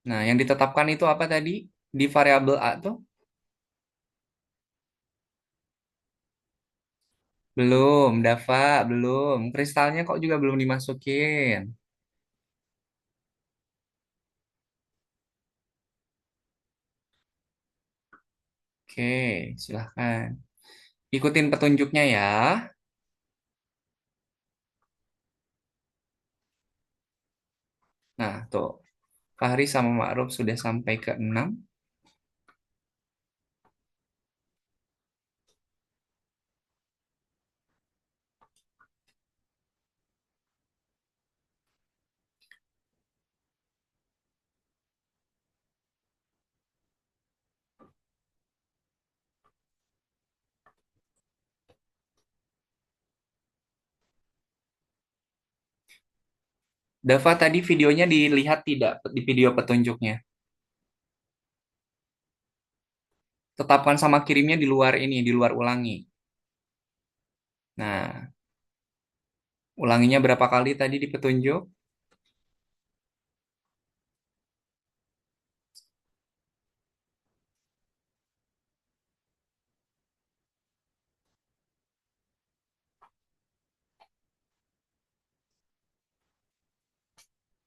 Nah, yang ditetapkan itu apa tadi? Di variabel A tuh? Belum, Dava, belum. Kristalnya kok juga belum dimasukin. Oke, silahkan. Ikutin petunjuknya ya. Nah, tuh. Fahri sama Ma'ruf sudah sampai ke 6. Dava tadi videonya dilihat tidak di video petunjuknya? Tetapkan sama kirimnya di luar ini, di luar ulangi. Nah, ulanginya berapa kali tadi di petunjuk?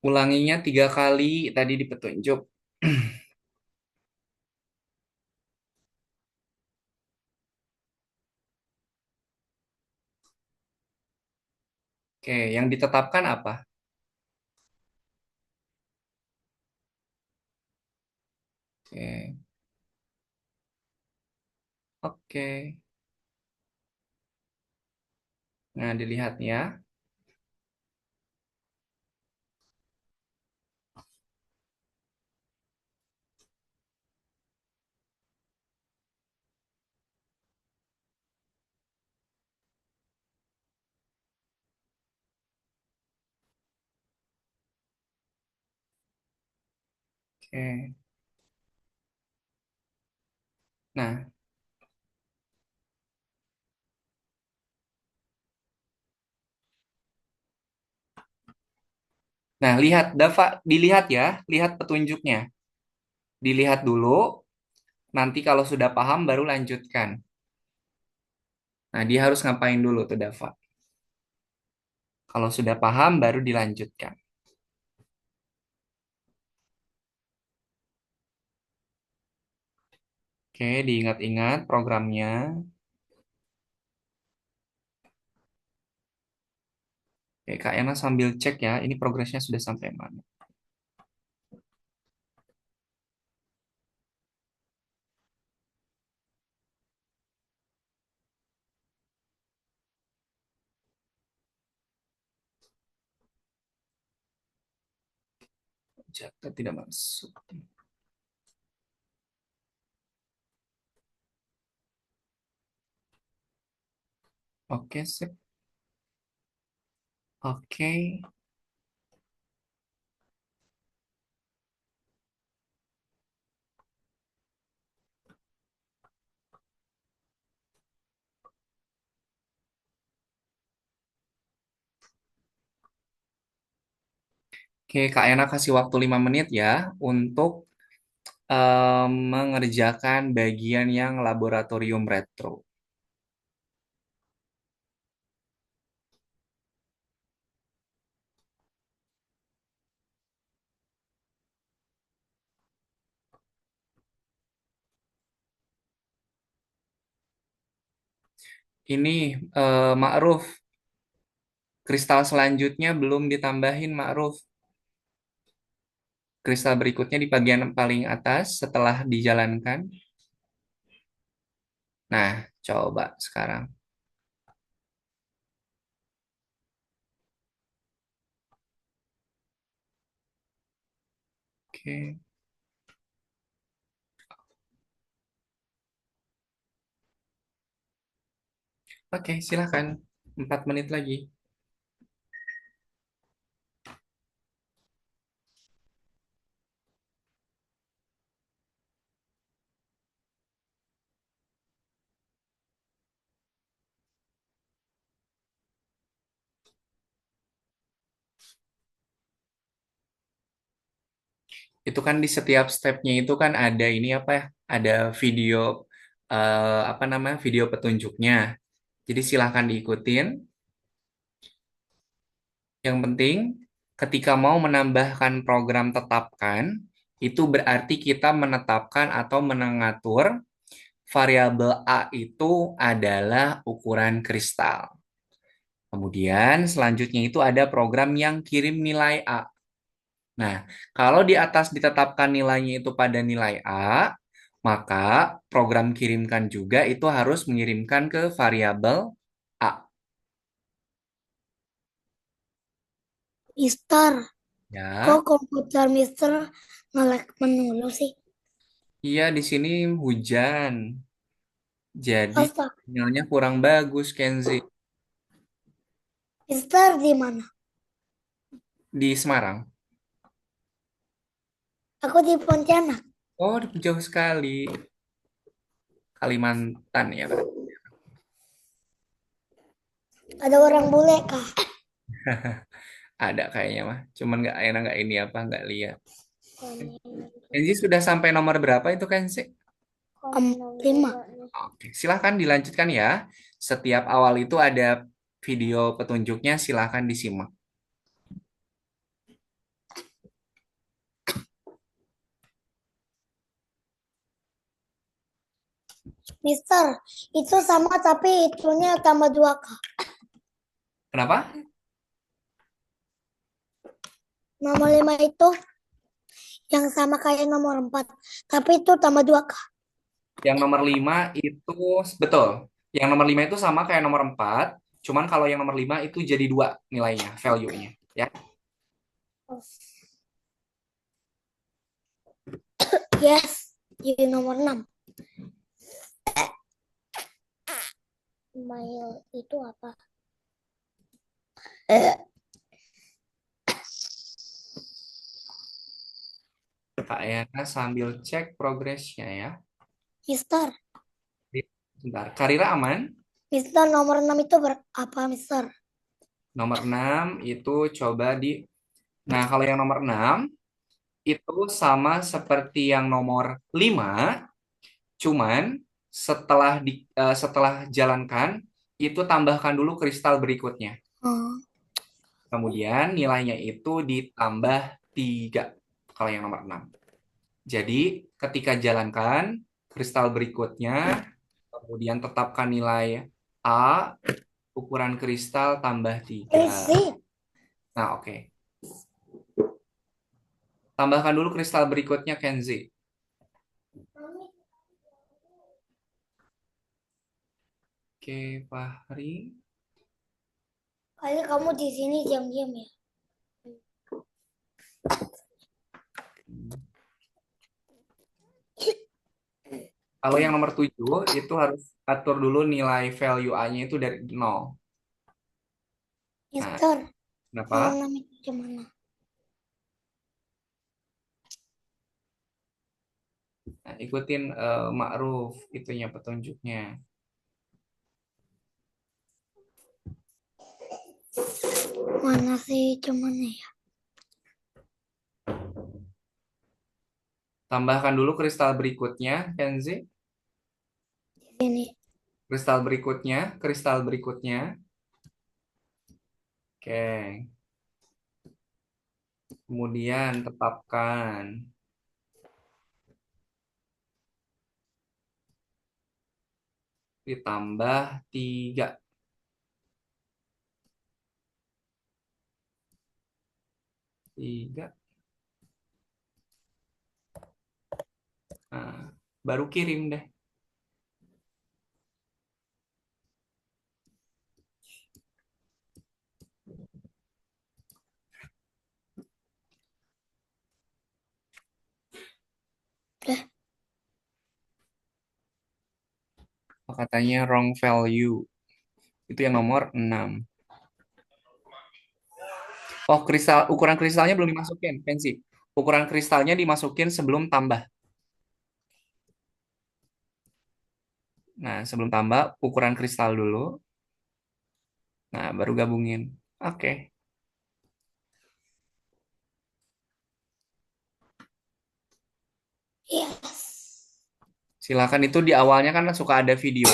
Ulanginya 3 kali tadi di petunjuk. Oke, yang ditetapkan apa? Oke, oke. Nah, dilihat ya. Oke. Nah, nah lihat Dava, dilihat ya, lihat petunjuknya. Dilihat dulu, nanti kalau sudah paham baru lanjutkan. Nah, dia harus ngapain dulu tuh Dava? Kalau sudah paham baru dilanjutkan. Oke, diingat-ingat programnya. Oke, Kak Ena sambil cek ya, ini progresnya sudah sampai mana. Jatuh tidak masuk. Oke, sip. Oke. Oke, Kak Ena kasih waktu 5 menit ya untuk mengerjakan bagian yang laboratorium retro. Ini Ma'ruf, kristal selanjutnya belum ditambahin Ma'ruf. Kristal berikutnya di bagian paling atas setelah dijalankan. Nah, coba sekarang. Oke, oke, silakan. 4 menit lagi. Itu kan di setiap stepnya itu kan ada ini apa ya? Ada video apa namanya? Video petunjuknya. Jadi silahkan diikutin. Yang penting ketika mau menambahkan program tetapkan, itu berarti kita menetapkan atau mengatur variabel A itu adalah ukuran kristal. Kemudian selanjutnya itu ada program yang kirim nilai A. Nah, kalau di atas ditetapkan nilainya itu pada nilai A, maka program kirimkan juga itu harus mengirimkan ke variabel A. Mister, kok Ya, komputer Mister nge-lag melulu sih? iya di sini hujan, jadi Astaga, sinyalnya kurang bagus, Kenzi. Mister di mana? Di Semarang. Aku di Pontianak. Oh, jauh sekali. Kalimantan ya berarti. Ada orang bule kah? Ada kayaknya mah. Cuman nggak enak nggak ini apa nggak lihat. Kenzi sudah sampai nomor berapa itu Kenzi? Lima. Oke, silahkan dilanjutkan ya. Setiap awal itu ada video petunjuknya, silahkan disimak. Mister, itu sama tapi itunya tambah 2 kah? Kenapa? Nomor 5 itu yang sama kayak nomor 4. Tapi itu tambah 2 kah? Yang nomor 5 itu betul. Yang nomor 5 itu sama kayak nomor 4. Cuman kalau yang nomor 5 itu jadi 2 nilainya, value-nya. Ya. Yes, jadi nomor 6. Mail itu apa? Kak Yana sambil cek progresnya ya. Mister, Bentar. Karira aman? Mister nomor 6 itu apa, Mister? Nomor 6 itu coba di... Nah, kalau yang nomor 6 itu sama seperti yang nomor 5, cuman setelah jalankan itu tambahkan dulu kristal berikutnya. Oh, Kemudian nilainya itu ditambah 3 kalau yang nomor 6. Jadi ketika jalankan kristal berikutnya, kemudian tetapkan nilai A, ukuran kristal tambah 3. isi. Nah, oke. Tambahkan dulu kristal berikutnya, Kenzi. Oke, Fahri. Kali kamu di sini diam-diam ya. Kalau yang nomor 7 itu harus atur dulu nilai value A-nya itu dari 0. Nah, Mister, nomor kenapa? 6 itu gimana? Nah, ikutin Ma'ruf itunya petunjuknya. Mana sih gimana ya? Tambahkan dulu kristal berikutnya, Kenzi. Di sini. Kristal berikutnya, kristal berikutnya. Oke. Kemudian tetapkan. Ditambah 3. 3. Nah, baru kirim deh. Udah. Katanya wrong value. Itu yang nomor 6. Oh, ukuran kristalnya belum dimasukin, Kenzi. Ukuran kristalnya dimasukin sebelum tambah. Nah, sebelum tambah, ukuran kristal dulu. Nah, baru gabungin. Oke. Yes. Silakan, itu di awalnya kan suka ada video.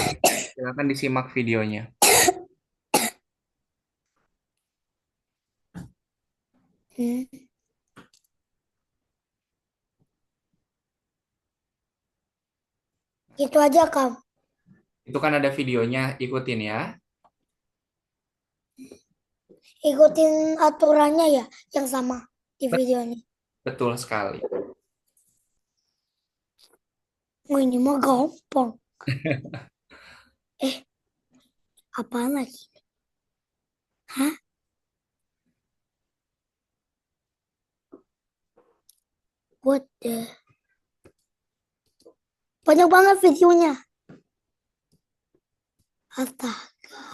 Silakan disimak videonya. Hmm. Itu aja, Kak. Itu kan ada videonya, ikutin ya. Ikutin aturannya ya, yang sama di Bet- video ini. Betul sekali. Oh, ini mah gampang. Eh, apaan lagi? Hah? What the? Banyak banget videonya. Astaga.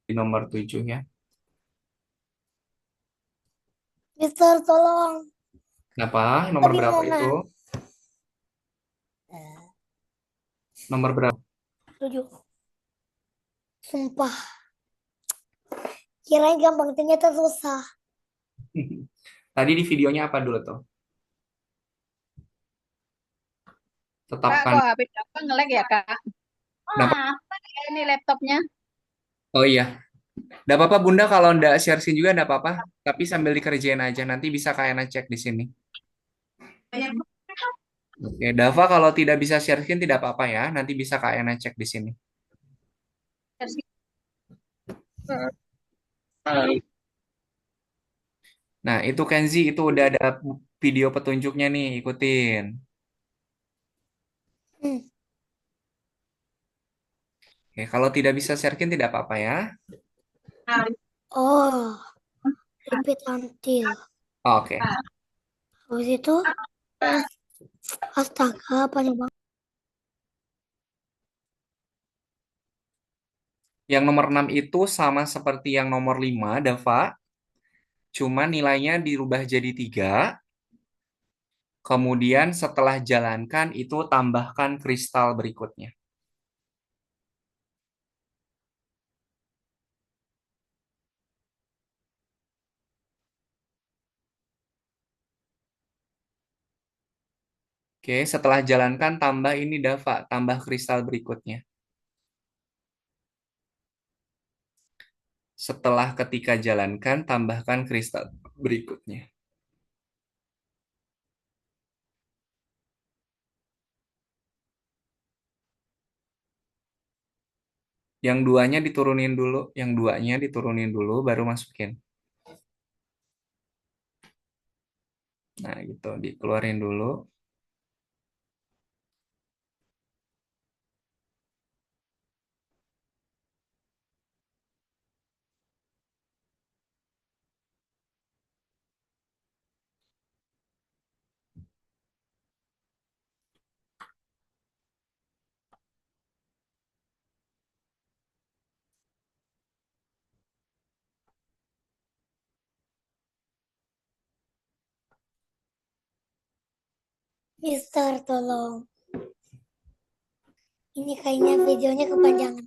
Di nomor 7 ya. Mister, tolong. Kenapa? Nomor Tadi berapa mana? itu? Nomor berapa? 7. Sumpah. Kirain gampang, ternyata susah. Tadi di videonya apa dulu tuh? Kak, Tetapkan. kok HP Bapak nge-lag ya, Kak? Kenapa? Apa ya ini laptopnya? Oh iya. Nggak apa-apa Bunda kalau nggak share screen juga nggak apa-apa. Tapi sambil dikerjain aja. Nanti bisa kalian cek di sini. Oke, Dava kalau tidak bisa share screen tidak apa-apa ya. Nanti bisa kalian cek di sini. Nah, itu Kenzi, itu udah ada video petunjuknya nih. Ikutin. Hmm. Oke, kalau tidak bisa share screen tidak apa-apa ya. Oh, repeat until. Oke. Habis itu, astaga, banyak banget. Yang nomor 6 itu sama seperti yang nomor 5, Dava. Cuma nilainya dirubah jadi 3. Kemudian setelah jalankan itu tambahkan kristal berikutnya. Oke, setelah jalankan tambah ini Dava, tambah kristal berikutnya. Setelah ketika jalankan tambahkan kristal berikutnya. Yang duanya diturunin dulu, yang duanya diturunin dulu baru masukin. Nah, gitu, dikeluarin dulu. Mister, tolong. Ini kayaknya videonya kepanjangan.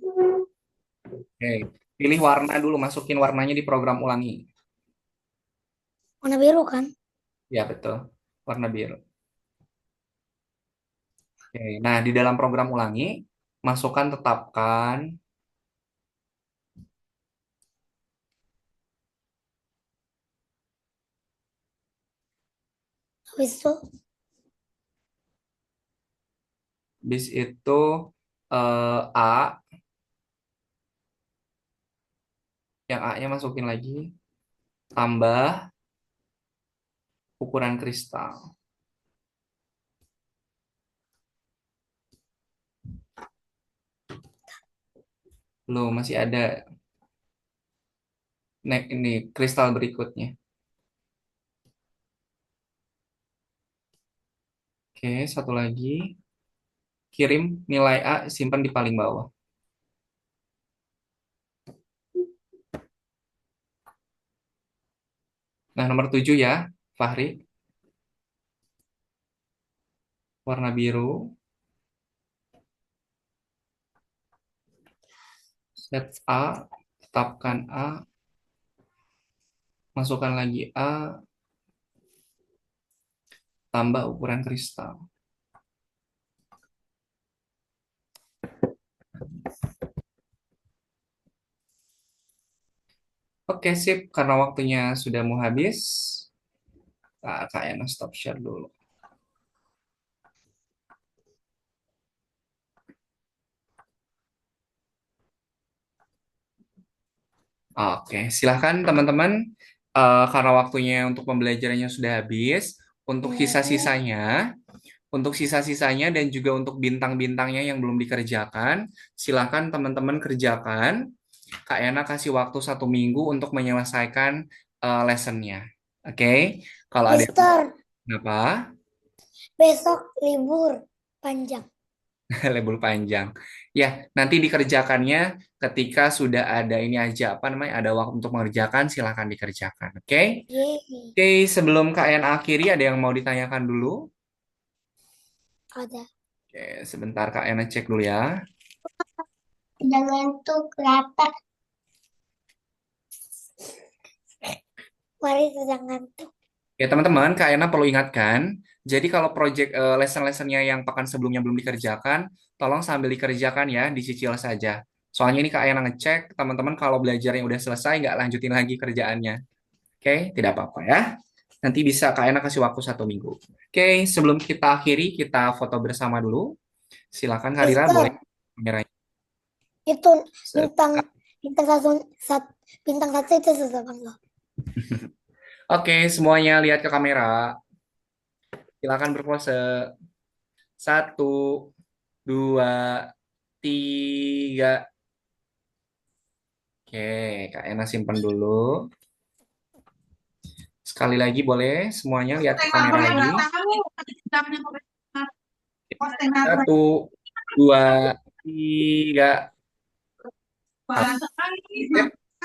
Oke, pilih warna dulu, masukin warnanya di program ulangi. Warna biru kan? Ya, betul. Warna biru. Oke, nah di dalam program ulangi, masukkan tetapkan. Habis itu, Bis itu A, yang A-nya masukin lagi, tambah ukuran kristal. Loh, masih ada ini kristal berikutnya. Oke, satu lagi. Kirim nilai A, simpan di paling bawah. Nah, nomor 7 ya, Fahri. Warna biru. Set A, tetapkan A. Masukkan lagi A, tambah ukuran kristal. Oke, sip. Karena waktunya sudah mau habis, Kak Yana stop share dulu. Oke, silahkan teman-teman. Karena waktunya untuk pembelajarannya sudah habis, untuk sisa-sisanya dan juga untuk bintang-bintangnya yang belum dikerjakan, silahkan teman-teman kerjakan. Kak Yana kasih waktu 1 minggu untuk menyelesaikan lessonnya. Oke, kalau ada yang Mister, apa? besok libur panjang. Label panjang. Ya, nanti dikerjakannya ketika sudah ada ini aja, apa namanya, ada waktu untuk mengerjakan, silahkan dikerjakan. Oke? Yeay, Oke, sebelum Kak Yan akhiri, ada yang mau ditanyakan dulu? ada. Oke, sebentar Kak Yana cek dulu ya. Jangan tuh kelihatan. Mari sedang ngantuk. Ya, teman-teman, Kak Yana perlu ingatkan, jadi kalau project lesson-lessonnya yang pekan sebelumnya belum dikerjakan, tolong sambil dikerjakan ya, dicicil saja. Soalnya ini Kak Yana ngecek, teman-teman kalau belajarnya udah selesai, nggak lanjutin lagi kerjaannya. Oke, tidak apa-apa ya. Nanti bisa Kak Ena kasih waktu 1 minggu. Oke, sebelum kita akhiri, kita foto bersama dulu. Silakan Kak Dira, boleh Mister, kameranya. itu bintang bintang satu, bintang satu itu susah banget. Oke, semuanya lihat ke kamera. Silakan berpose. 1, 2, 3. Oke, Kak Ena simpen dulu. Sekali lagi boleh semuanya lihat ke kamera lagi. 1, 2, 3.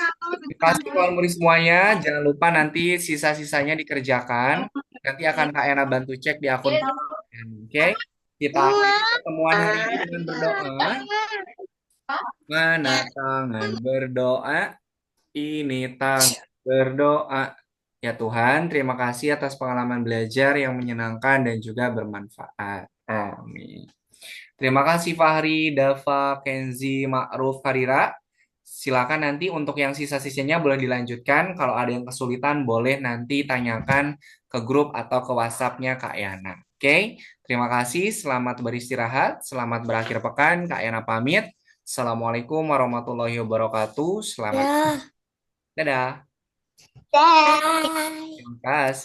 Terima kasih kawan murid semuanya. Jangan lupa nanti sisa-sisanya dikerjakan. Nanti akan Kak Ena bantu cek di akun kalian. Oke? Kita akhiri pertemuan hari ini dengan berdoa. Mana tangan berdoa? Ini tangan berdoa. Ya Tuhan, terima kasih atas pengalaman belajar yang menyenangkan dan juga bermanfaat. Amin. Terima kasih Fahri, Dava, Kenzi, Ma'ruf, Harira. Silakan nanti untuk yang sisa-sisanya boleh dilanjutkan. Kalau ada yang kesulitan boleh nanti tanyakan ke grup atau ke WhatsApp-nya Kak Yana. Oke, terima kasih. Selamat beristirahat. Selamat berakhir pekan. Kak Yana pamit. Assalamualaikum warahmatullahi wabarakatuh. Selamat. Ya, Dadah. Dah. bye. Terima kasih.